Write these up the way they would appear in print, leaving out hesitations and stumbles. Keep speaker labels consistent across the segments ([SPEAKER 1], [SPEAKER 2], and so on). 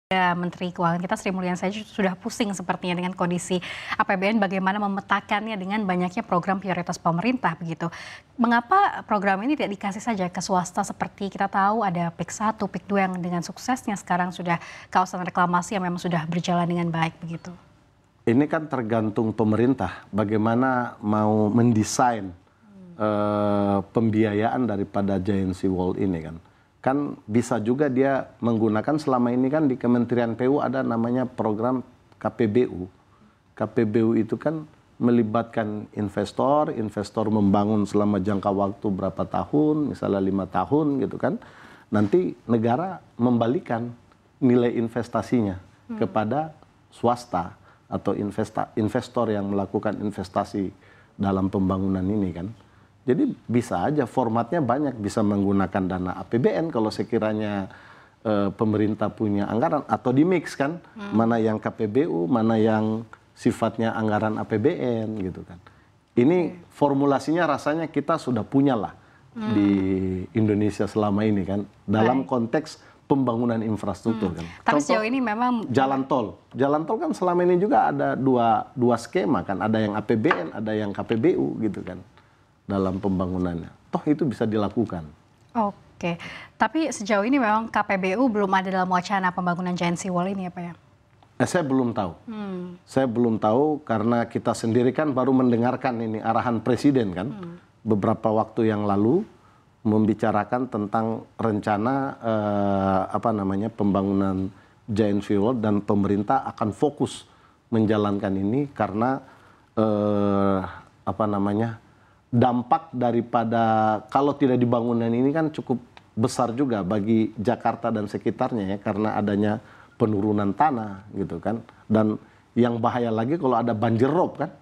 [SPEAKER 1] Ya, Menteri Keuangan kita Sri Mulyani saja sudah pusing sepertinya dengan kondisi APBN, bagaimana memetakannya dengan banyaknya program prioritas pemerintah begitu. Mengapa program ini tidak dikasih saja ke swasta seperti kita tahu ada PIK 1, PIK 2 yang dengan suksesnya sekarang sudah kawasan reklamasi yang memang sudah berjalan dengan baik begitu.
[SPEAKER 2] Ini kan tergantung pemerintah bagaimana mau mendesain pembiayaan daripada Giant Sea World ini kan. Kan bisa juga dia menggunakan selama ini kan di Kementerian PU ada namanya program KPBU. KPBU itu kan melibatkan investor membangun selama jangka waktu berapa tahun, misalnya 5 tahun gitu kan. Nanti negara membalikan nilai investasinya kepada swasta atau investor yang melakukan investasi dalam pembangunan ini kan. Jadi bisa aja formatnya banyak, bisa menggunakan dana APBN kalau sekiranya pemerintah punya anggaran atau di mix kan, mana yang KPBU, mana yang sifatnya anggaran APBN gitu kan. Ini formulasinya rasanya kita sudah punya lah di Indonesia selama ini kan, dalam konteks pembangunan infrastruktur kan.
[SPEAKER 1] Tapi sejauh ini memang
[SPEAKER 2] jalan tol kan selama ini juga ada dua skema kan, ada yang APBN, ada yang KPBU gitu kan. Dalam pembangunannya, toh itu bisa dilakukan.
[SPEAKER 1] Oke, tapi sejauh ini memang KPBU belum ada dalam wacana pembangunan Giant Sea World ini ya Pak ya?
[SPEAKER 2] Saya belum tahu. Saya belum tahu karena kita sendiri kan baru mendengarkan ini arahan Presiden kan, beberapa waktu yang lalu membicarakan tentang rencana pembangunan Giant Sea World dan pemerintah akan fokus menjalankan ini karena dampak daripada kalau tidak dibangunan ini kan cukup besar juga bagi Jakarta dan sekitarnya ya, karena adanya penurunan tanah gitu kan, dan yang bahaya lagi kalau ada banjir rob kan.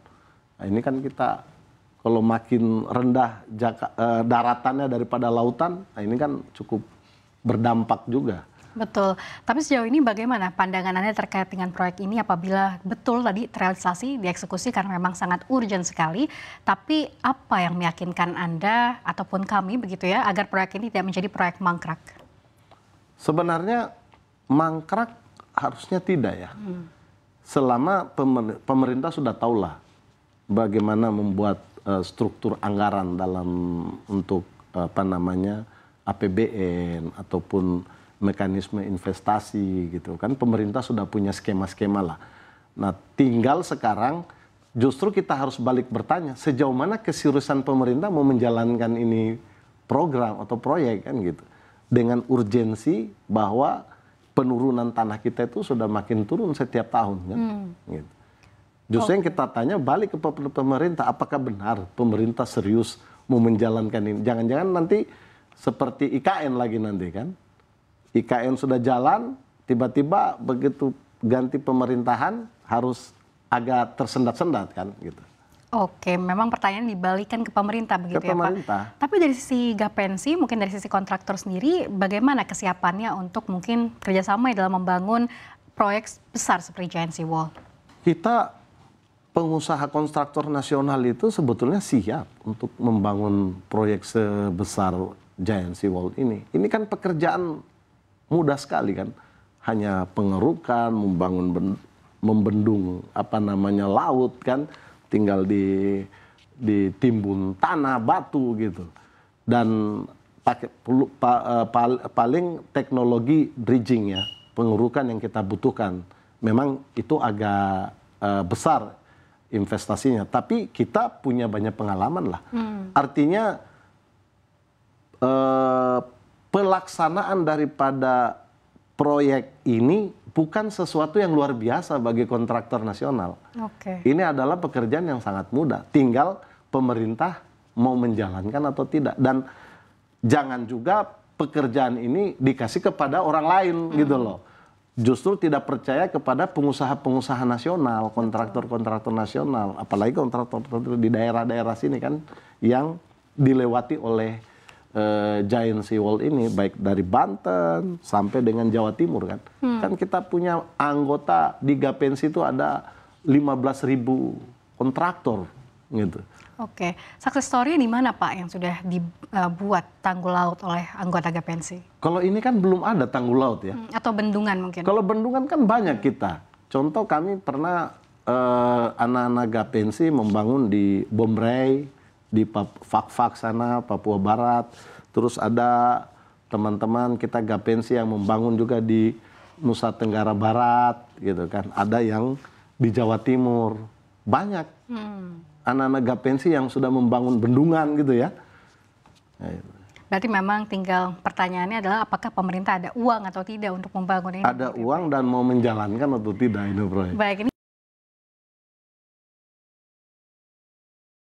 [SPEAKER 2] Nah, ini kan kita kalau makin rendah daratannya daripada lautan, nah ini kan cukup berdampak juga.
[SPEAKER 1] Betul, tapi sejauh ini bagaimana pandangan Anda terkait dengan proyek ini apabila betul tadi terrealisasi, dieksekusi karena memang sangat urgent sekali, tapi apa yang meyakinkan Anda ataupun kami begitu ya, agar proyek ini tidak menjadi proyek mangkrak?
[SPEAKER 2] Sebenarnya mangkrak harusnya tidak ya, selama pemerintah sudah tahulah bagaimana membuat struktur anggaran dalam untuk APBN ataupun mekanisme investasi gitu kan, pemerintah sudah punya skema-skema lah. Nah tinggal sekarang justru kita harus balik bertanya sejauh mana keseriusan pemerintah mau menjalankan ini program atau proyek kan gitu, dengan urgensi bahwa penurunan tanah kita itu sudah makin turun setiap tahun kan gitu. Justru yang kita tanya balik ke pemerintah, apakah benar pemerintah serius mau menjalankan ini? Jangan-jangan nanti seperti IKN lagi nanti kan, IKN sudah jalan, tiba-tiba begitu ganti pemerintahan harus agak tersendat-sendat kan gitu.
[SPEAKER 1] Oke, memang pertanyaan dibalikan ke pemerintah begitu ya Pak. Tapi dari sisi Gapensi, mungkin dari sisi kontraktor sendiri, bagaimana kesiapannya untuk mungkin kerjasama dalam membangun proyek besar seperti Giant Sea World?
[SPEAKER 2] Kita pengusaha kontraktor nasional itu sebetulnya siap untuk membangun proyek sebesar Giant Sea World ini. Ini kan pekerjaan mudah sekali kan, hanya pengerukan, membendung laut kan, tinggal ditimbun tanah, batu gitu, dan pakai paling teknologi dredging ya, pengerukan yang kita butuhkan. Memang itu agak besar investasinya, tapi kita punya banyak pengalaman lah. Artinya pelaksanaan daripada proyek ini bukan sesuatu yang luar biasa bagi kontraktor nasional. Ini adalah pekerjaan yang sangat mudah. Tinggal pemerintah mau menjalankan atau tidak. Dan jangan juga pekerjaan ini dikasih kepada orang lain gitu loh. Justru tidak percaya kepada pengusaha-pengusaha nasional, kontraktor-kontraktor nasional. Apalagi kontraktor di daerah-daerah sini kan yang dilewati oleh Giant Sea World ini, baik dari Banten sampai dengan Jawa Timur kan. Kan kita punya anggota di Gapensi itu ada 15.000 kontraktor gitu.
[SPEAKER 1] Oke, success story di mana Pak yang sudah dibuat tanggul laut oleh anggota Gapensi?
[SPEAKER 2] Kalau ini kan belum ada tanggul laut ya.
[SPEAKER 1] Atau bendungan mungkin?
[SPEAKER 2] Kalau bendungan kan banyak kita. Contoh kami pernah anak-anak Gapensi membangun di Bombrey, di Fak-Fak sana, Papua Barat. Terus ada teman-teman kita Gapensi yang membangun juga di Nusa Tenggara Barat, gitu kan. Ada yang di Jawa Timur, banyak. Anak-anak Gapensi yang sudah membangun bendungan gitu ya.
[SPEAKER 1] Berarti memang tinggal pertanyaannya adalah apakah pemerintah ada uang atau tidak untuk membangun ini?
[SPEAKER 2] Ada uang dan mau menjalankan atau tidak ini proyek.
[SPEAKER 1] Baik, ini